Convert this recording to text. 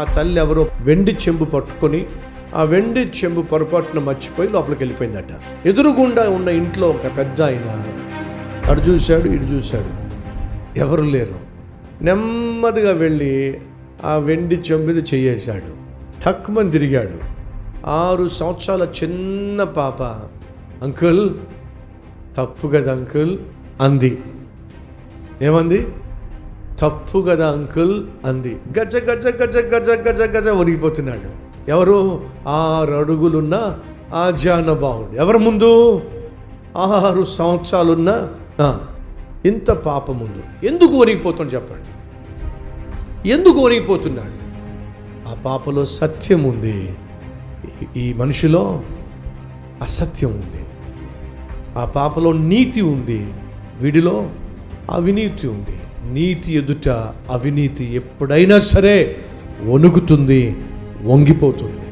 ఆ తల్లి ఎవరో వెండి చెంబు పట్టుకొని ఆ వెండి చెంబు పొరపాటున మర్చిపోయి లోపలికి వెళ్ళిపోయిందట. ఎదురుగుండా ఉన్న ఇంట్లో ఒక పెద్ద ఆయన అటు చూశాడు, ఇటు చూశాడు, ఎవరు లేరు. నెమ్మదిగా వెళ్ళి ఆ వెండి చెంబు మీద చేయేశాడు. టక్కుమని తిరిగాడు. 6 సంవత్సరాల చిన్న పాప, అంకుల్ తప్పు కదా అంకుల్ అంది. ఏమంది? తప్పు కదా అంకుల్ అంది. గజ గజ గజ గజ గజ గజ వణిగిపోతున్నాడు. ఎవరు? 6 అడుగులున్న ఆ జానబాహుడు. ఎవరి ముందు? 6 సంవత్సరాలున్న ఇంత పాప ముందు. ఎందుకు వణిగిపోతున్నాడు చెప్పండి? ఎందుకు వణిగిపోతున్నాడు? ఆ పాపలో సత్యం ఉంది, ఈ మనిషిలో అసత్యం ఉంది. ఆ పాపలో నీతి ఉంది, వీడిలో అవినీతి ఉంది. నీతి ఎదుట అవినీతి ఎప్పుడైనా సరే వణుకుతుంది, వంగిపోతుంది.